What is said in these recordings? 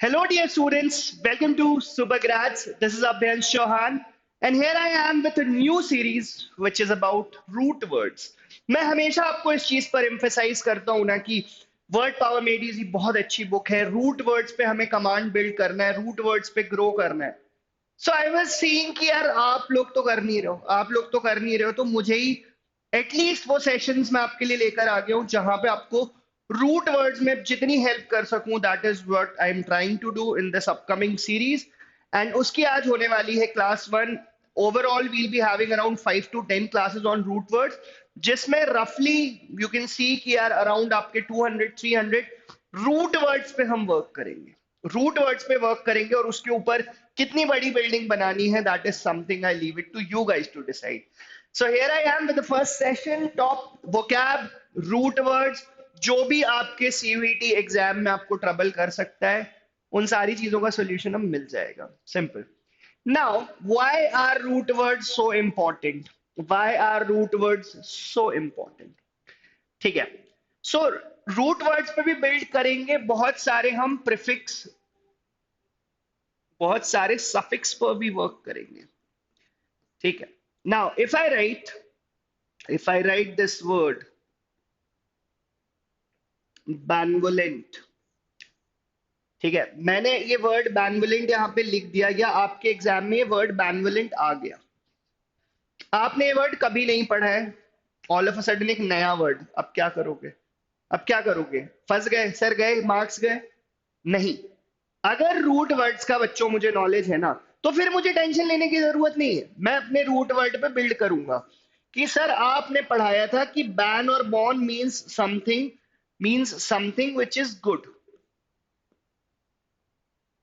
Hello, dear students. Welcome to Supergrads. This is Abhyan Chauhan, and here I am with a new series which is about root words. मैं हमेशा आपको इस चीज पर emphasize करता हूं ना कि वर्ड पावर मेड इजी बहुत अच्छी बुक है. रूट वर्ड्स पे हमें कमांड बिल्ड करना है, रूट वर्ड्स पे ग्रो करना है. सो आई वाज सीइंग कि यार आप लोग तो कर नहीं रहे हो, आप लोग तो कर नहीं रहे हो, तो मुझे ही एटलीस्ट वो सेशंस मैं आपके लिए लेकर आ गया हूँ जहां पे आपको रूट वर्ड्स में जितनी हेल्प कर सकूं. That is what I am trying to do in this upcoming series. And उसकी आज होने वाली है class 1. Overall will be having around 5 to 10 classes on root words, जिसमें रफली यू कैन सी कि यार अराउंड आपके 200-300 रूट वर्ड्स पे हम वर्क करेंगे. रूट वर्ड्स पे वर्क करेंगे और उसके ऊपर कितनी बड़ी बिल्डिंग बनानी है, that is something I leave it to you guys to decide. So here I am with the first session, top vocab, root words, जो भी आपके CUET एग्जाम में आपको ट्रबल कर सकता है, उन सारी चीजों का सोल्यूशन हम मिल जाएगा. Simple. Now why are root words so important? Why are root words so important? ठीक है. सो रूट वर्ड्स पे भी बिल्ड करेंगे, बहुत सारे हम प्रीफिक्स, बहुत सारे सफिक्स पर भी वर्क करेंगे. ठीक है. Now if I write this word benevolent, ठीक है, मैंने ये वर्ड benevolent यहां पे लिख दिया, या आपके एग्जाम में ये वर्ड benevolent आ गया, आपने ये वर्ड कभी नहीं पढ़ा है, ऑल ऑफ अ सडन एक नया वर्ड, अब क्या करोगे? अब क्या करोगे? फंस गए, सर गए, मार्क्स गए? नहीं. अगर रूट वर्ड्स का बच्चों मुझे नॉलेज है ना, तो फिर मुझे टेंशन लेने की जरूरत नहीं है. मैं अपने रूट वर्ड पे बिल्ड करूंगा कि सर आपने पढ़ाया था कि बैन और bon means something which is good.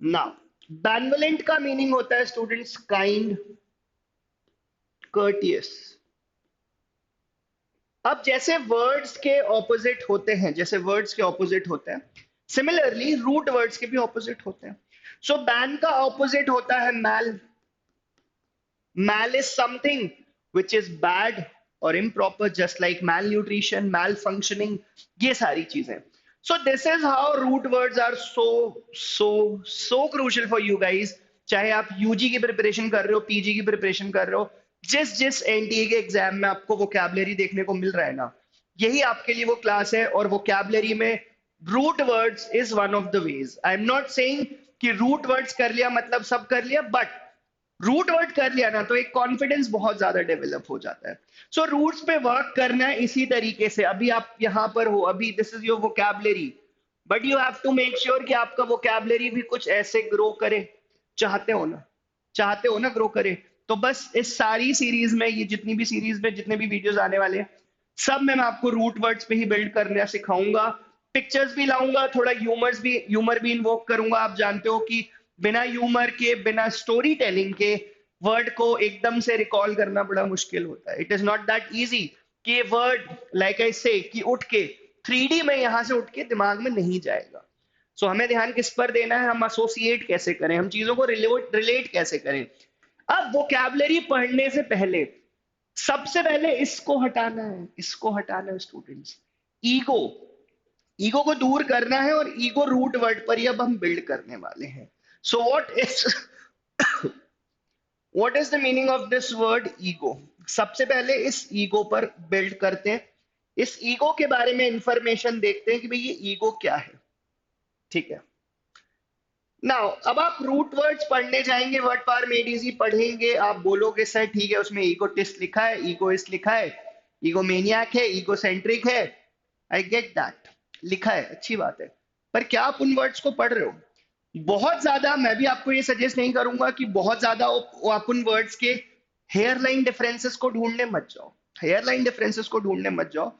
Now benevolent का मीनिंग होता है स्टूडेंट्स काइंड, कर्टियस. अब जैसे वर्ड्स के ऑपोजिट होते हैं, जैसे वर्ड्स के ऑपोजिट होते हैं, सिमिलरली रूट वर्ड्स के भी ऑपोजिट होते हैं. सो बैन का ऑपोजिट होता है मैल. Mal is something which is bad or improper, just like malnutrition, malfunctioning, ये सारी चीजें. So this is how root words are so crucial for you guys. चाहे आप यूजी की प्रिपरेशन कर रहे हो, पीजी की प्रिपरेशन कर रहे हो, जिस जिस एनटीए के एग्जाम में आपको वोकैबुलरी देखने को मिल रहा है ना, यही आपके लिए वो क्लास है. और वोकैबुलरी में root words is one of the ways. I am not saying कि रूट वर्ड्स कर लिया मतलब सब कर लिया, बट रूट वर्ड कर लिया ना तो एक कॉन्फिडेंस बहुत ज्यादा डेवलप हो जाता है. सो रूट्स पे वर्क करना है इसी तरीके से. अभी आप यहां पर हो, अभी this is your vocabulary, but you have to make sure कि आपका वोकैबुलरी भी कुछ ऐसे ग्रो करे. चाहते हो ना, चाहते हो ना ग्रो करे, तो बस इस सारी सीरीज में, ये जितनी भी सीरीज में जितने भी वीडियोस आने वाले हैं, सब में मैं आपको रूट वर्ड्स पे ही बिल्ड करना सिखाऊंगा. पिक्चर्स भी लाऊंगा, थोड़ा ह्यूमर भी इन्वोक करूंगा. आप जानते हो कि बिना ह्यूमर के, बिना स्टोरी टेलिंग के वर्ड को एकदम से रिकॉल करना बड़ा मुश्किल होता है. It is not that easy कि ये वर्ड लाइक आई से कि उठ के 3D में यहां से उठ के दिमाग में नहीं जाएगा. सो हमें ध्यान किस पर देना है? हम एसोसिएट कैसे करें, हम चीजों को रिलेट कैसे करें. अब वोकैबुलरी पढ़ने से पहले सबसे पहले इसको हटाना है, इसको हटाना है स्टूडेंट्स. ईगो, ईगो को दूर करना है, और ईगो रूट वर्ड पर ही अब हम बिल्ड करने वाले हैं. So what is the meaning of this word ego? सबसे पहले इस ईगो पर बिल्ड करते हैं. इस ईगो के बारे में इंफॉर्मेशन देखते हैं कि भाई ये ईगो क्या है. ठीक है. नाउ अब आप रूट वर्ड्स पढ़ने जाएंगे, वर्ड पावर मेड इजी पढ़ेंगे, आप बोलोगे सर ठीक है उसमें ईगोटिस्ट लिखा है, ईगोइस्ट लिखा है, ईगोमेनियाक है, ईगोसेंट्रिक है. आई गेट दैट, लिखा है, अच्छी बात है, पर क्या आप उन वर्ड्स को पढ़ रहे हो? बहुत ज्यादा मैं भी आपको ये सजेस्ट नहीं करूंगा कि बहुत ज्यादा आप उन वर्ड्स के हेयरलाइन डिफरेंसेस को ढूंढने मत जाओ. हेयरलाइन डिफरेंसेस को ढूंढने मत जाओ.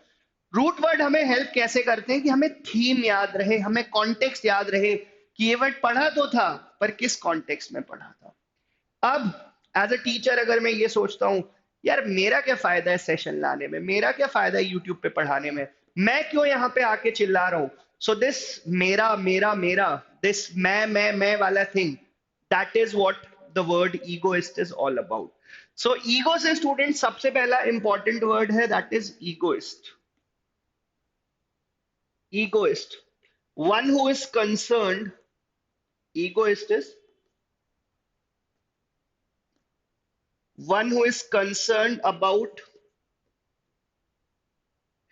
रूट वर्ड हमें हेल्प कैसे करते हैं कि हमें थीम याद रहे, हमें कॉन्टेक्स्ट याद रहे कि ये वर्ड पढ़ा तो था, पर किस कॉन्टेक्स्ट में पढ़ा था. अब एज अ टीचर अगर मैं ये सोचता हूं यार मेरा क्या फायदा है सेशन लाने में, मेरा क्या फायदा है यूट्यूब पे पढ़ाने में, मैं क्यों यहाँ पे आके चिल्ला रहा हूं. सो दिस मेरा मेरा मेरा, दिस मैं वाला thing, that is what the word egoist is all about. So ego से स्टूडेंट सबसे पहला इंपॉर्टेंट वर्ड है, that is egoist. egoist, one who is concerned, Egoist is one who is concerned about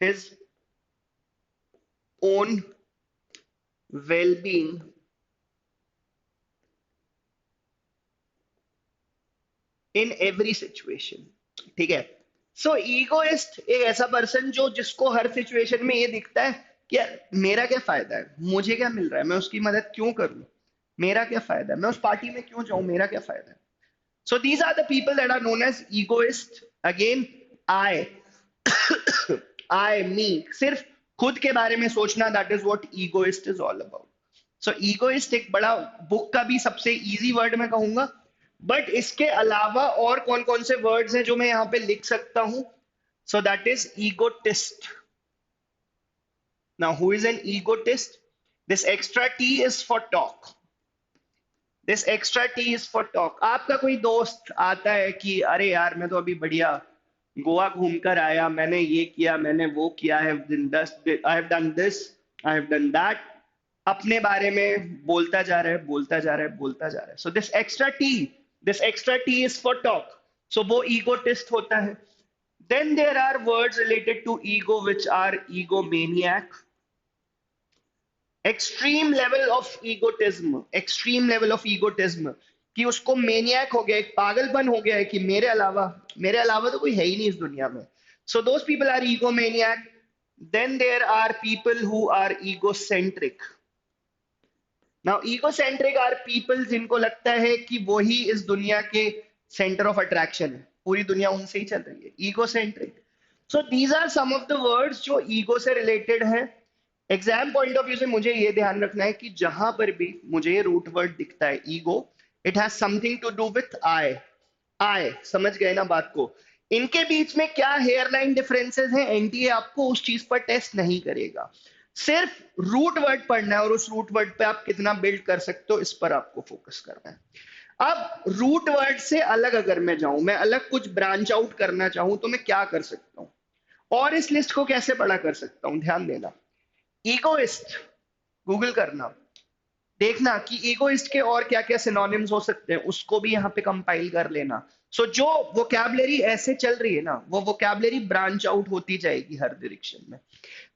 his own well-being in every situation. ठीक है. सो egoist एक ऐसा person जो जिसको हर सिचुएशन में ये दिखता है कि यार मेरा क्या फायदा है, मुझे क्या मिल रहा है, मैं उसकी मदद क्यों करूं, मेरा क्या फायदा है, मैं उस पार्टी में क्यों जाऊं, मेरा क्या फायदा है. So these are the people that are known as egoist. Again, I, I, me. सिर्फ खुद के बारे में सोचना, that is what egoist is all about. So egoist एक बड़ा बुक का भी सबसे easy word मैं कहूंगा, but इसके अलावा और कौन कौन से words हैं जो मैं यहाँ पे लिख सकता हूँ. So that is egotist. Now who is an egotist? This extra T is for talk. This extra T is for talk. आपका कोई दोस्त आता है कि अरे यार मैं तो अभी बढ़िया गोवा घूमकर आया, मैंने ये किया, मैंने वो किया, I have done this, I have done that, अपने बारे में बोलता जा रहा है, बोलता जा रहा है, बोलता जा रहा है. So this extra T is for talk. So वो ईगोटिस्ट होता है. Then there are words related to ego which are egomaniac. Extreme level of egotism कि उसको मेनियक हो गया, एक पागलपन हो गया है कि मेरे अलावा तो कोई है ही नहीं इस दुनिया में. So those people are egomaniac. Then there are people who are egocentric. Now egocentric are people जिनको लगता है कि वो ही इस दुनिया के सेंटर ऑफ अट्रैक्शन है, पूरी दुनिया उनसे ही चल रही है. Egocentric. So these are some of the words जो ईगो से रिलेटेड है. एग्जाम पॉइंट ऑफ व्यू से मुझे ये ध्यान रखना है कि जहां पर भी मुझे ये रूट वर्ड दिखता है ego, it has something to do with I. समझ गए ना बात को. इनके बीच में क्या हेयरलाइन डिफरेंसेस हैं, एनटीए आपको उस चीज पर टेस्ट नहीं करेगा. सिर्फ रूट वर्ड पढ़ना है और उस रूट वर्ड पे आप कितना बिल्ड कर सकते हो इस पर आपको फोकस करना है. अब रूट वर्ड से अलग अगर मैं जाऊं, मैं अलग कुछ ब्रांच आउट करना चाहूं तो मैं क्या कर सकता हूं, और इस लिस्ट को कैसे बड़ा कर सकता हूं. ध्यान देना. ईगोइस्ट गूगल करना, देखना कि ईगोइस्ट के और क्या क्या सिनोनिम्स हो सकते हैं, उसको भी यहाँ पे कंपाइल कर लेना. सो जो वोकैबुलरी ऐसे चल रही है ना, वो वोकैबुलरी ब्रांच आउट होती जाएगी हर डायरेक्शन में.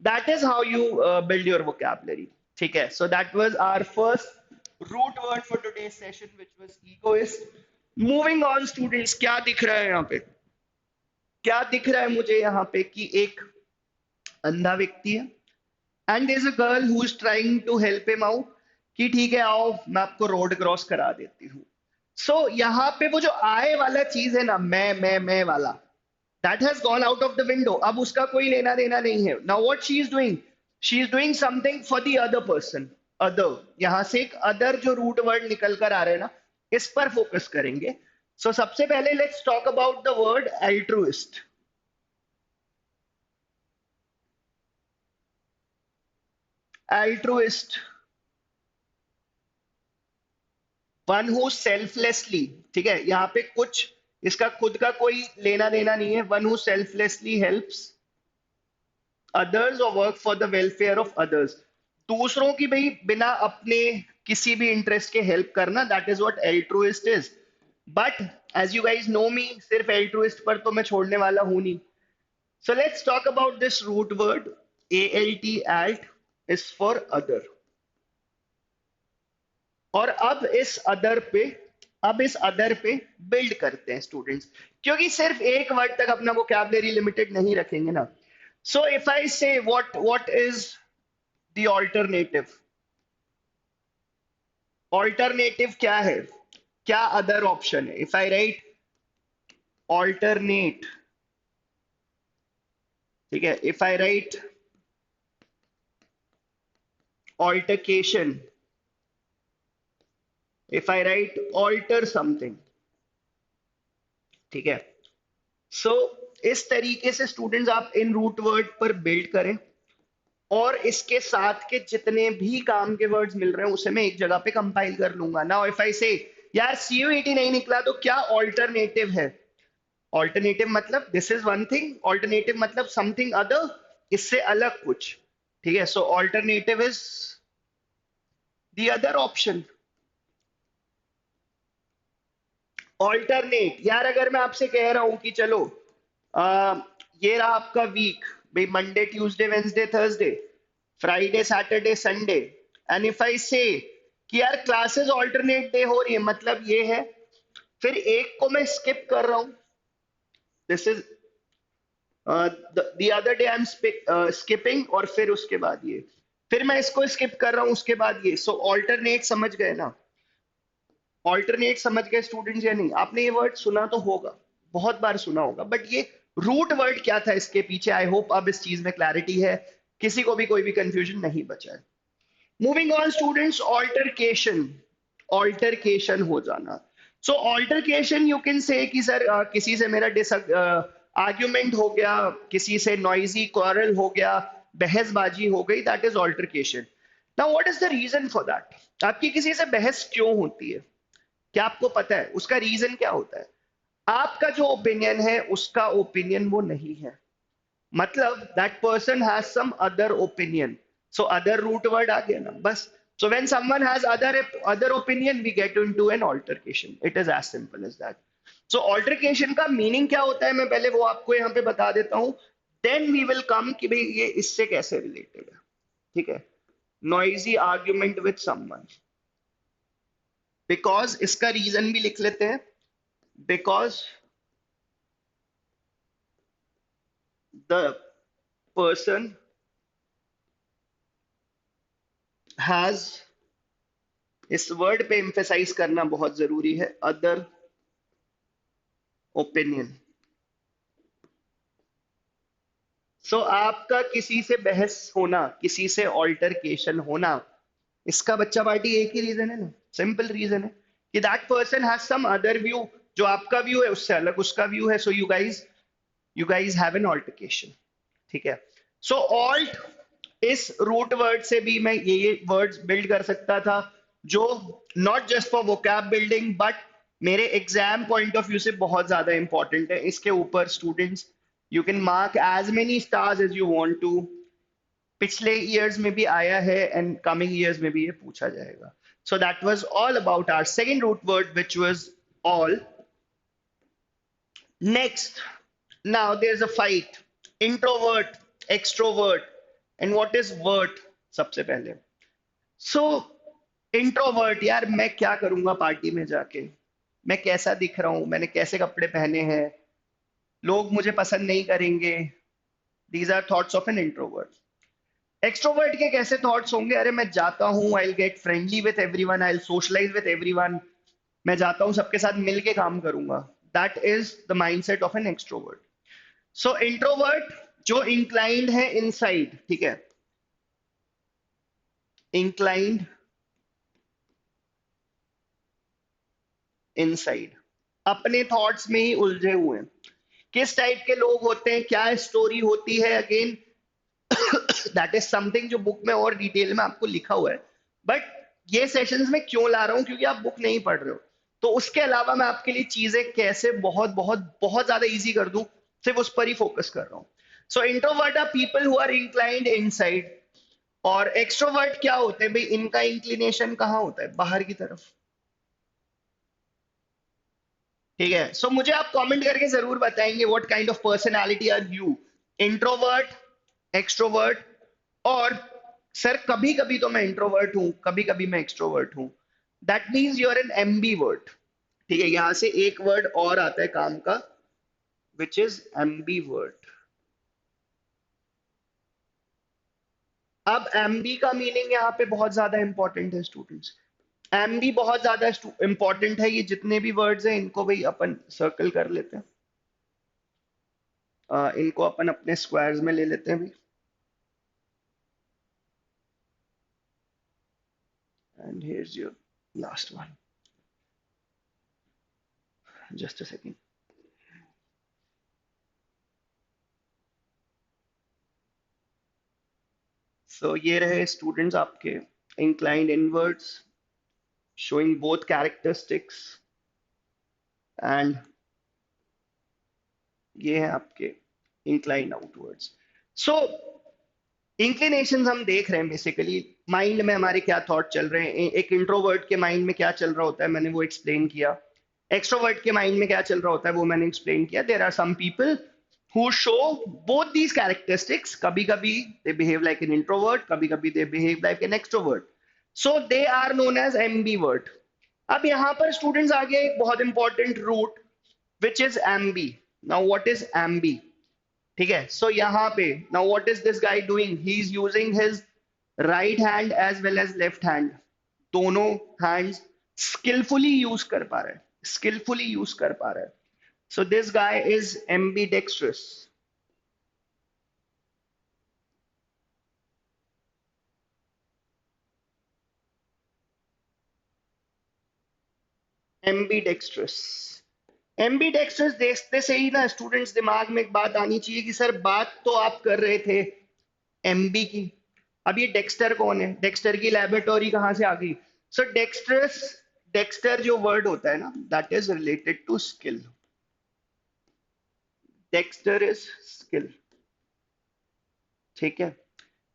That is how you build your vocabulary. ठीक है. So that was our first root word for today's session which was egoist. Moving on students, क्या दिख रहा है यहाँ पे, क्या दिख रहा है मुझे यहाँ पे कि एक अंधा व्यक्ति है and there is a girl who is trying to help him out कि ठीक है आओ मैं आपको रोड क्रॉस करा देती हूँ. सो यहाँ पे वो जो आए वाला चीज है ना, मैं वाला, that has gone out of the window. अब उसका कोई लेना देना नहीं है. Now what she is doing something for the other person. Other, यहां से एक अदर जो रूट वर्ड निकल कर आ रहे हैं ना, इस पर फोकस करेंगे. सो सबसे पहले let's talk about the word altruist. Altruist, one who selflessly, ठीक है, यहाँ पे कुछ इसका खुद का कोई लेना देना नहीं है. One who selflessly helps others और work for the welfare of others. दूसरों की भाई बिना अपने किसी भी इंटरेस्ट के हेल्प करना, that is what altruist is. But as you guys know me, सिर्फ एल्ट्रुइस्ट पर तो मैं छोड़ने वाला हूं नहीं. So let's talk about this root word ALT. ALT is for other. और अब इस अदर पे बिल्ड करते हैं स्टूडेंट्स, क्योंकि सिर्फ एक वर्ड तक अपना वोकैबुलरी लिमिटेड नहीं रखेंगे ना. सो इफ आई से what is the alternative, alternative क्या है, क्या अदर ऑप्शन है. इफ आई राइट ऑल्टरनेट, ठीक है, if I right altercation, if I write alter something, ठीक है. सो इस तरीके से स्टूडेंट्स आप इन रूट वर्ड पर बिल्ड करें, और इसके साथ के जितने भी काम के वर्ड्स मिल रहे हैं उसे मैं एक जगह पे कंपाइल कर लूंगा. नाउ इफ आई से यार CUET नहीं निकला तो क्या ऑल्टरनेटिव है. ऑल्टरनेटिव मतलब this is one thing, alternative मतलब समथिंग अदर, इससे अलग कुछ. ठीक है. So alternative is the other option. Alternate, यार अगर मैं आपसे कह रहा हूं कि चलो आ, ये रहा आपका वीक, भाई Monday Tuesday Wednesday Thursday Friday Saturday Sunday, and if I से कि यार क्लासेस ऑल्टरनेट डे हो रही है, मतलब ये है फिर एक को मैं स्किप कर रहा हूं, this is the other day I am skipping, और फिर उसके बाद ये, फिर मैं इसको स्किप कर रहा हूं उसके बाद ये, सो ऑल्टरनेट समझ गए ना? ऑल्टरनेट समझ गए स्टूडेंट्स या नहीं? आपने ये वर्ड सुना तो होगा, बहुत बार सुना होगा, बट ये रूट वर्ड क्या था इसके पीछे, आई होप अब इस चीज में क्लैरिटी है, किसी को भी कोई भी कंफ्यूजन नहीं बचा है। Moving on students, altercation, altercation हो जाना। सो ऑल्टरकेशन यू कैन से कि सर किसी से मेरा आर्ग्यूमेंट हो गया, किसी से नॉइजी क्वारल हो गया, बहसबाजी हो गई, that is altercation. Now what is the reason for that? आपकी किसी से बहस क्यों होती है? क्या आपको पता है उसका रीजन क्या होता है? आपका जो ओपिनियन है उसका ओपिनियन वो नहीं है, मतलब that person has some other opinion, so other root word आ गया ना, बस। So when someone has other opinion we get into an altercation, it is as simple as that. So altercation का मीनिंग क्या होता है मैं पहले वो आपको यहाँ पे बता देता हूँ, देन वी विल कम कि भाई ये इससे कैसे रिलेटेड है। ठीक है, noisy argument with someone, because इसका रीजन भी लिख लेते हैं, बिकॉज the person has, इस वर्ड पे एम्फेसाइज करना बहुत जरूरी है, अदर ओपिनियन। सो आपका किसी से बहस होना, किसी से ऑल्टरकेशन होना, इसका बच्चा पार्टी एक ही रीजन है ना, सिंपल रीजन है कि that person has some other view, जो आपका व्यू है उससे अलग उसका व्यू है, so you guys have an altercation. ठीक है, सो ऑल्ट, इस रूट वर्ड से भी मैं ये वर्ड्स बिल्ड कर सकता था जो not just for vocab building but मेरे एग्जाम पॉइंट ऑफ व्यू से बहुत ज्यादा इंपॉर्टेंट है। इसके ऊपर students you can mark as many stars as you want to, पिछले ईयर्स में भी आया है एंड कमिंग ईयर्स में भी ये पूछा जाएगा। So that was all about our second root word which was all. Next, now there's a fight, introvert, extrovert, and what is word? सबसे पहले, so इंट्रोवर्ट, यार मैं क्या करूंगा पार्टी में जाके, मैं कैसा दिख रहा हूं, मैंने कैसे कपड़े पहने हैं, लोग मुझे पसंद नहीं करेंगे, these are thoughts of an introvert. Extrovert के कैसे थॉट्स होंगे? अरे मैं जाता हूँ, I get friendly with everyone, I socialise with everyone, मैं जाता हूँ सबके साथ मिलके काम करूंगा, that is the mindset of an extrovert. So introvert जो इंक्लाइंड है इनसाइड, ठीक है, इंक्लाइंड इनसाइड, अपने थॉट्स में ही उलझे हुए हैं। किस टाइप के लोग होते हैं, क्या स्टोरी होती है, अगेन दैट इज समथिंग जो बुक में और डिटेल में आपको लिखा हुआ है, बट ये सेशंस में क्यों ला रहा हूं, क्योंकि आप बुक नहीं पढ़ रहे हो, तो उसके अलावा मैं आपके लिए चीजें कैसे बहुत बहुत बहुत ज्यादा इजी कर दूं, सिर्फ उस पर ही फोकस कर रहा हूं। So introvert are people who are inclined inside, और एक्सट्रोवर्ट क्या होते हैं भाई, इनका इंक्लिनेशन कहाँ होता है, बाहर की तरफ। ठीक है, सो मुझे आप कमेंट करके जरूर बताएंगे what kind of personality are you, introvert, extrovert, और सर कभी कभी तो मैं इंट्रोवर्ट हूं, कभी कभी मैं एक्सट्रोवर्ट हूं, that means you are an ambivert. ठीक है, यहां से एक वर्ड और आता है काम का, विच इज एम्बीवर्ट। अब एमबी का मीनिंग यहाँ पे बहुत ज्यादा इंपॉर्टेंट है स्टूडेंट्स, एमबी बहुत ज्यादा इंपॉर्टेंट है। ये जितने भी वर्ड्स हैं इनको भाई अपन सर्कल कर लेते हैं, इनको अपन अपने स्क्वायर्स में ले लेते हैं भाई, and here's your last one, just a second. So ये रहे स्टूडेंट्स आपके inclined inwards, showing both characteristics, and ये है आपके इंक्लाइन आउटवर्ड्स। सो इंक्लिनेशंस हम देख रहे हैं बेसिकली, माइंड में हमारे क्या थॉट चल रहे हैं, एक इंट्रोवर्ट के माइंड में क्या चल रहा होता है, मैंने वो एक्सप्लेन किया। एक्सट्रोवर्ट के माइंड में क्या चल रहा होता है वो मैंने एक्सप्लेन किया. There are some people who show both these characteristics. कभी कभी they behave like an introvert, कभी कभी they behave like an extrovert. So they are known as ambivert. अब यहाँ पर स्टूडेंट्स आ गया एक बहुत important root which is ambi. Now what is ambi? ठीक है, so यहाँ पे now what is this guy doing? He is using his right hand as well as left hand. दोनों hands skillfully use कर पा रहा है, skillfully use कर पा रहा है. So this guy is ambidextrous. Ambidextrous. Ambidextrous देखते से ही ना स्टूडेंट्स दिमाग में एक बात आनी चाहिए कि सर बात तो आप कर रहे थे एमबी की, अब ये डेक्स्टर कौन है? डेक्स्टर की लैबोरेटरी कहां से आ गई? सो डेक्स्ट्रस, डेक्स्टर जो वर्ड होता है ना, that is related to skill. Dexter is skill. ठीक है,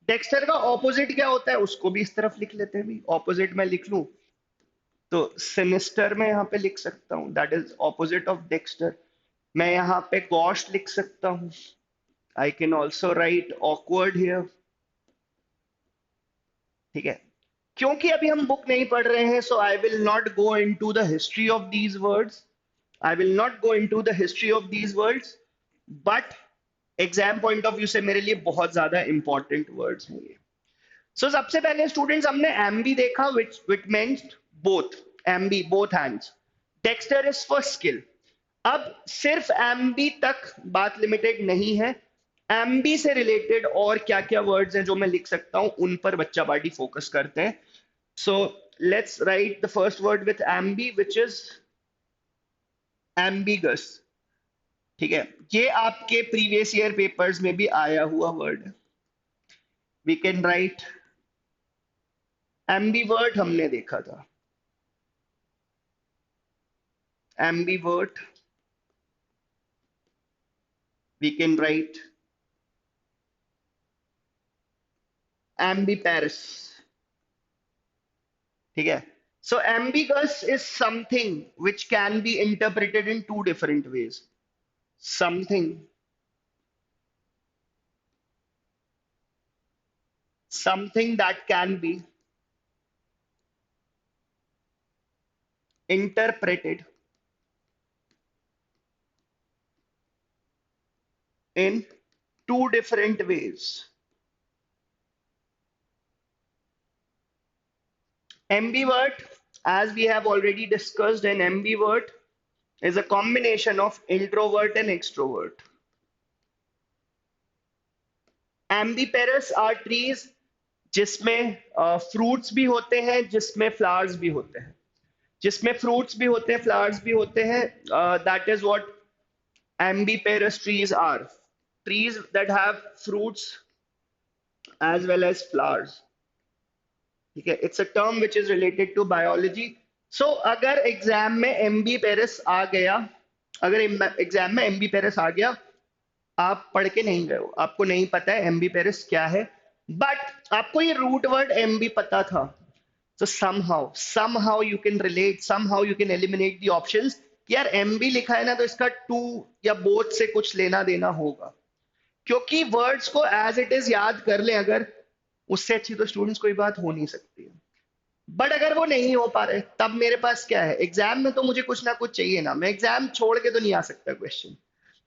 डेक्स्टर का ऑपोजिट क्या होता है उसको भी इस तरफ लिख लेते हैं. भी ऑपोजिट में लिख लूं तो सिनिस्टर में यहाँ पे लिख सकता हूँ, that is opposite of Dexter. मैं यहाँ पे गॉश लिख सकता हूँ. I can also right awkward here. ठीक है, क्योंकि अभी हम बुक नहीं पढ़ रहे हैं, so I will not go into the history of these words. I will not go into the history of these words, but exam point of view से मेरे लिए बहुत ज्यादा इंपॉर्टेंट वर्ड्स हैं ये. सो सबसे पहले स्टूडेंट्स हमने एम्बी देखा, which means both, ambi both hands. Dexter is for skill. अब सिर्फ एम्बी तक बात लिमिटेड नहीं है, एम्बी से रिलेटेड और क्या क्या वर्ड्स हैं जो मैं लिख सकता हूं, उन पर बच्चा पार्टी फोकस करते हैं. So let's write the first word with ambi, which is ambiguous. ठीक है, ये आपके प्रीवियस ईयर पेपर्स में भी आया हुआ वर्ड है. वी कैन राइट एम्बीवर्ट, हमने देखा था ambivert. We can write ambiparous. ठीक है, so ambiguous is something which can be interpreted in two different ways. Something that can be interpreted in two different ways. Ambivert, as we have already discussed, an ambivert is a combination of introvert and extrovert. Ambiparous are trees जिसमें fruits भी होते हैं, जिसमें flowers भी होते हैं. जिसमें fruits भी होते हैं, फ्लावर्स भी होते हैं, that is what ambiparous trees are. Trees that have fruits as well as flowers. ठीक है, it's a term which is related to biology. So अगर एग्जाम में एम्बीपेरस आ गया, अगर एग्जाम में एम्बीपेरस आ गया, आप पढ़ के नहीं गए हो, आपको नहीं पता है एम्बीपेरस क्या है, बट आपको ये रूट वर्ड एम्बी पता था. So somehow you can relate, somehow you can eliminate the options. यार एमबी लिखा है ना, तो इसका टू या बोथ से कुछ लेना देना होगा, क्योंकि वर्ड्स को एज इट इज याद कर ले अगर, उससे अच्छी तो स्टूडेंट्स कोई बात हो नहीं सकती है. बट अगर वो नहीं हो पा रहे, तब मेरे पास क्या है, एग्जाम में तो मुझे कुछ ना कुछ चाहिए ना, मैं एग्जाम छोड़ के तो नहीं आ सकता क्वेश्चन.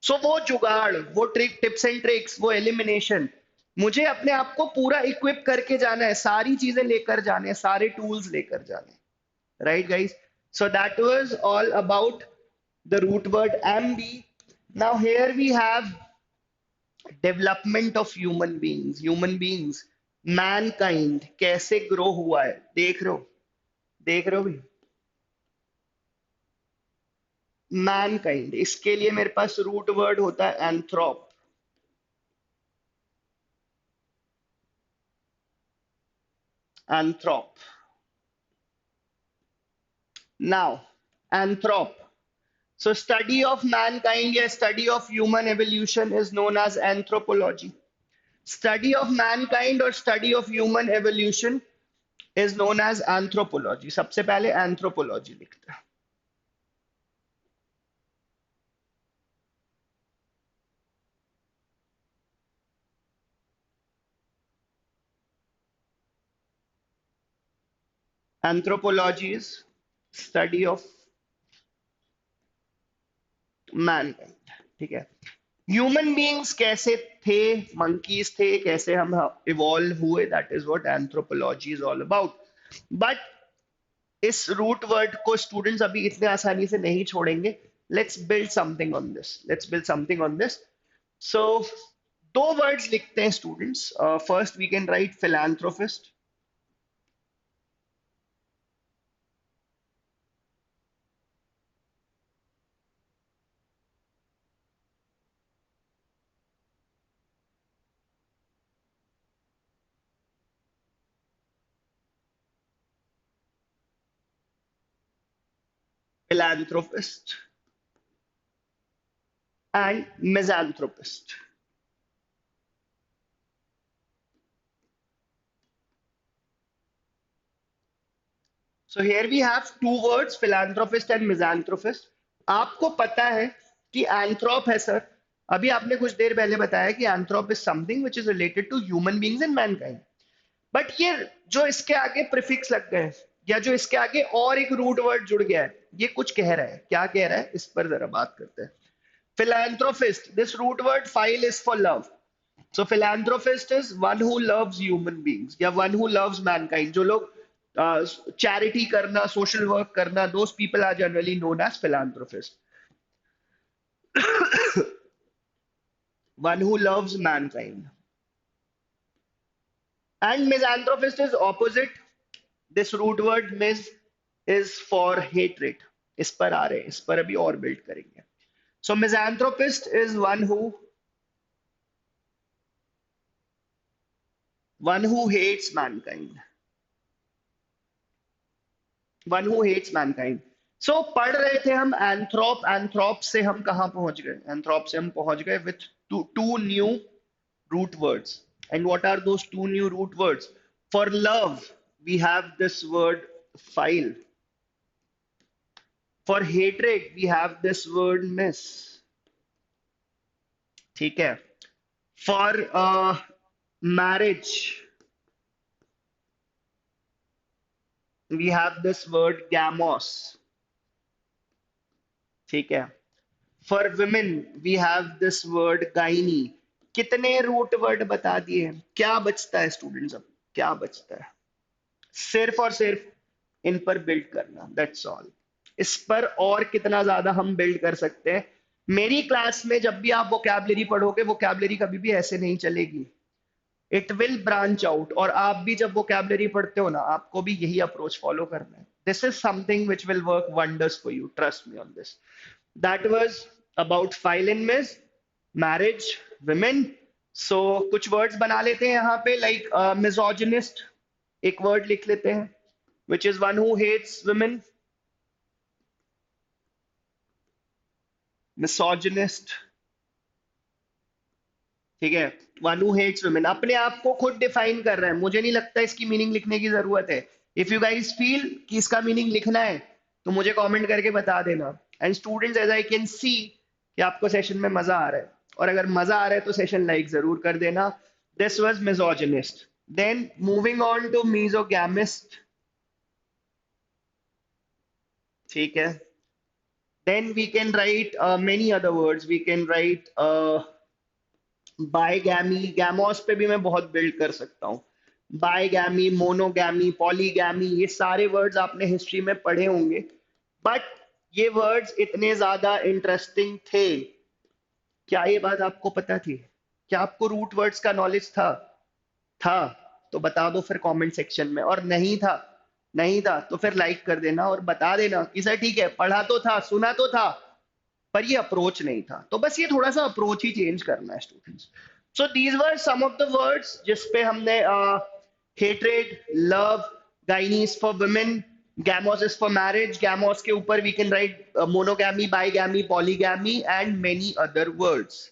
सो वो जुगाड़, वो ट्रिक, टिप्स एंड ट्रिक्स, वो एलिमिनेशन, मुझे अपने आप को पूरा इक्विप करके जाना है, सारी चीजें लेकर जाने हैं, सारे टूल्स लेकर जाने. Right guys, so that was all about the root word ambi. Now here we have development of human beings. Mankind कैसे ग्रो हुआ है, देख रहे हो भी. मैनकाइंड, इसके लिए मेरे पास रूट वर्ड होता है एंथ्रोप. Anthrop. Now, anthrop. So study of mankind या study of human evolution is known as anthropology. Study of mankind or study of human evolution is known as anthropology. सबसे पहले anthropology लिखते हैं. Anthropology is study of Mankind, ठीक है। Human beings कैसे थे, monkeys थे, कैसे हम इवॉल्व हुए, that is what anthropology is all about. But इस रूट वर्ड को स्टूडेंट्स अभी इतने आसानी से नहीं छोड़ेंगे। Let's build something on this, let's build something on this. So दो वर्ड्स लिखते हैं students. First we can write philanthropist. philanthropist and misanthropist. So here we have two words, philanthropist and misanthropist. आपको पता है कि एंथ्रोप है सर। अभी आपने कुछ देर पहले बताया कि anthrop is something which is related to human beings and mankind. But ये जो इसके आगे प्रीफिक्स लग गए या जो इसके आगे और एक रूट वर्ड जुड़ गया है, ये कुछ कह रहा है। क्या कह रहा है, इस पर जरा बात करते हैं। philanthropist, this root word phile is for love. So philanthropist is one who loves human beings या one who loves mankind. जो लोग चैरिटी करना, सोशल वर्क करना, those people are generally known as philanthropist. One who loves mankind. And misanthropist is opposite. This root word mis is for hatred. इस पर आ रहे हैं, इस पर अभी और बिल्ड करेंगे। So misanthropist is one who hates mankind. One who hates mankind. So पढ़ रहे थे हम एंथ्रोप, एंथ्रोप से हम कहाँ पहुंच गए, एंथ्रोप से हम पहुंच गए with two new root words. And what are those two new root words? For love, we have this word file. For hatred, we have this word miss. ठीक है। For marriage, we have this word gamos. ठीक है। For women, we have this word gynae. कितने root word बता दिए, क्या बचता है स्टूडेंट्स? अब क्या बचता है? सिर्फ और सिर्फ इन पर बिल्ड करना, दैट्स ऑल। इस पर और कितना ज्यादा हम बिल्ड कर सकते हैं। मेरी क्लास में जब भी आप वोकैबलरी पढ़ोगे, वोकैबलरी कभी भी ऐसे नहीं चलेगी, इट विल ब्रांच आउट। और आप भी जब वोकैबलरी पढ़ते हो ना, आपको भी यही अप्रोच फॉलो करना है। This is something which will work wonders for you, trust me on this. That was about phil in mis, marriage, women. So कुछ वर्ड्स बना लेते हैं यहाँ पे, लाइक मिसोजिनिस्ट एक वर्ड लिख लेते हैं, which is one who hates women. Misogynist, ठीक है। वन हु हेट्स वुमेन अपने आप को खुद डिफाइन कर रहा है, मुझे नहीं लगता इसकी मीनिंग लिखने की जरूरत है। इफ यू गाइस फील कि इसका मीनिंग लिखना है तो मुझे कमेंट करके बता देना। And students, as I can see कि आपको सेशन में मजा आ रहा है, और अगर मजा आ रहा है तो सेशन लाइक जरूर कर देना। This was misogynist. Then moving on to misogamist, ठीक है। Then we can write many other words, we can write bigamy, gamos पे भी मैं बहुत बिल्ड कर सकता हूँ। बायगैमी, मोनोगैमी, पॉलीगैमी, ये सारे वर्ड्स आपने हिस्ट्री में पढ़े होंगे। बट ये वर्ड्स इतने ज्यादा इंटरेस्टिंग थे, क्या ये बात आपको पता थी? क्या आपको रूट वर्ड्स का नॉलेज था? था तो बता दो फिर कमेंट सेक्शन में, और नहीं था, नहीं था तो फिर लाइक कर देना और बता देना कि सर ठीक है, पढ़ा तो था, सुना तो था, पर ये अप्रोच नहीं था। तो बस ये थोड़ा सा अप्रोच ही चेंज करना है students. So these were some of the words जिसपे हमने hatred, love, gynes for women, gamos is for marriage, gamos के ऊपर we can write monogamy, bigamy, polygamy and many other words.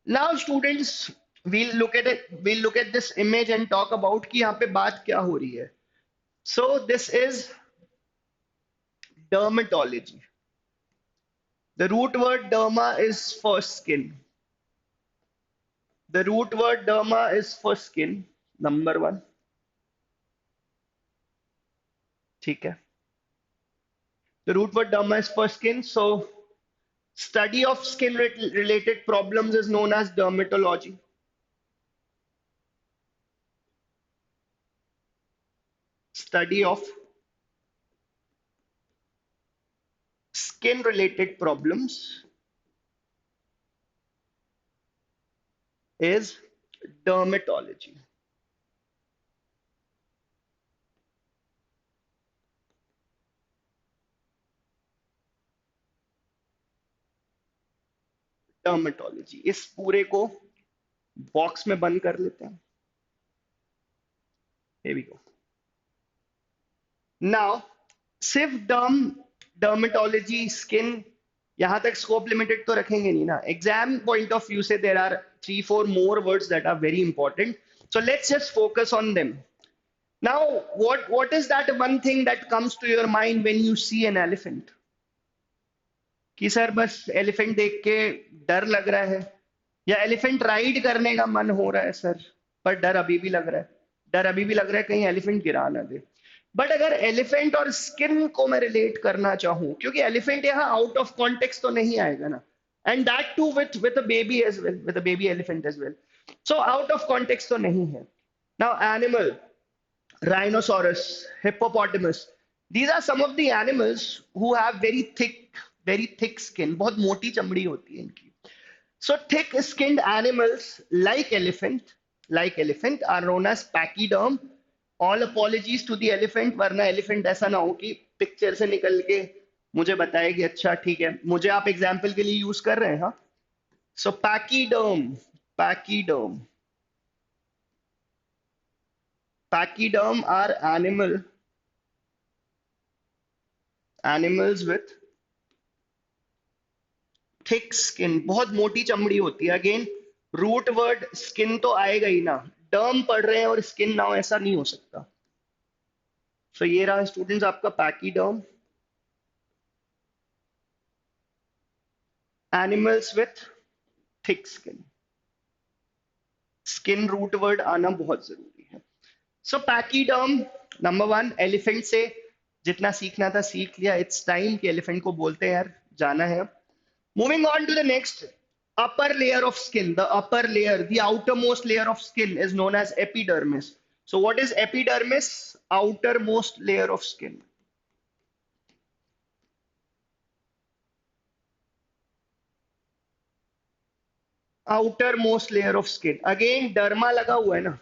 Now students, we'll look at this image and talk about कि यहाँ पे बात क्या हो रही है। So this is dermatology. The root word derma is for skin. The root word derma is for skin, number one. ठीक है, the root word derma is for skin, so study of skin related problems is known as dermatology. Study of skin related problems is dermatology. Dermatology. इस पूरे को box में बंद कर लेते हैं. Here we go. Now, सिर्फ डर्मेटोलॉजी स्किन यहां तक स्कोप लिमिटेड तो रखेंगे नहीं ना. एग्जाम पॉइंट ऑफ व्यू से there are 3-4 more words that are very important. So let's just focus on them. Now, what is that one thing that comes to your mind when you see an elephant? कि sir बस elephant देख के डर लग रहा है, या elephant ride करने का मन हो रहा है सर, पर डर अभी भी लग रहा है. डर अभी भी लग रहा है कहीं एलिफेंट गिरा ना दे. बट अगर एलिफेंट और स्किन को मैं रिलेट करना चाहूं, क्योंकि एलिफेंट यहाँ आउट ऑफ कॉन्टेक्स्ट तो नहीं आएगा ना, and that too with a baby as well, with a baby elephant as well. So out of context तो नहीं है. Now animal, rhinoceros, hippopotamus, these are some of the animals who have very thick skin. बहुत मोटी चमड़ी होती है इनकी. So thick skinned animals like elephant are known as pachyderm. All apologies to the elephant, वरना elephant ऐसा ना हो कि पिक्चर से निकल के मुझे बताए कि अच्छा ठीक है, मुझे आप एग्जाम्पल के लिए यूज कर रहे हैं. हाँ, so pachyderm are animals with thick skin. बहुत मोटी चमड़ी होती है. अगेन रूट वर्ड स्किन तो आएगा ही ना, डर्म पढ़ रहे हैं और स्किन ना हो ऐसा नहीं हो सकता. सो ये रहा स्टूडेंट्स आपका pachyderm, animals with thick skin. Skin root word आना बहुत जरूरी है. सो पैकीडर्म नंबर 1. एलिफेंट से जितना सीखना था सीख लिया. इट्स टाइम कि एलिफेंट को बोलते हैं यार जाना है. Moving on to the next, upper layer of skin. The upper layer, the outermost layer of skin is known as epidermis. So what is epidermis? Outermost layer of skin. Outermost layer of skin. Again, derma लगा हुआ है ना,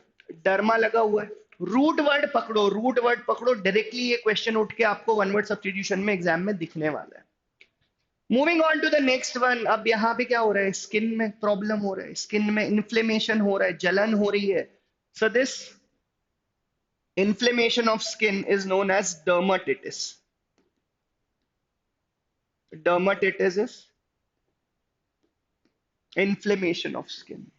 derma लगा हुआ है. Root word पकड़ो, directly ये question उठ के आपको वन वर्ड सब्स्टिट्यूशन में एग्जाम में दिखने वाला है. Moving on to the next one. अब यहाँ पे क्या हो रहा है, स्किन में प्रॉब्लम हो रहा है, स्किन में इन्फ्लेमेशन हो रहा है, जलन हो रही है. So this inflammation of skin is known as dermatitis. Dermatitis is inflammation of skin.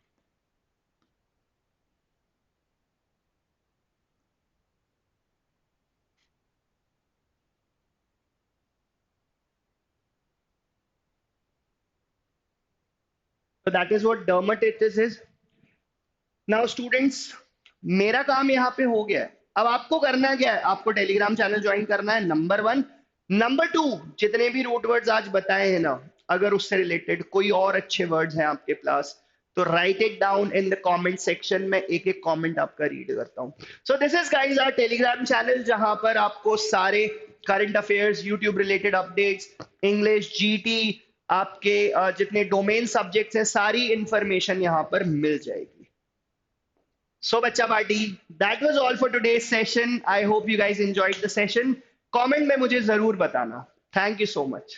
So that is what dermatitis is. Now students, मेरा काम यहाँ पे हो गया है. अब आपको करना क्या है, आपको टेलीग्राम चैनल ज्वाइन करना है, नंबर 1. नंबर 2, जितने भी रूट वर्ड्स आज बताए हैं ना, अगर उससे रिलेटेड कोई और अच्छे वर्ड्स हैं आपके पास तो write it down in the comment section में. एक एक कमेंट आपका रीड करता हूं. So this is guys our Telegram channel, जहां पर आपको सारे current affairs, YouTube related updates, English, GT, आपके जितने डोमेन सब्जेक्ट्स हैं, सारी इंफॉर्मेशन यहां पर मिल जाएगी. So बच्चा party, that was all for today's session. I hope you guys enjoyed the session. Comment में मुझे जरूर बताना. Thank you so much.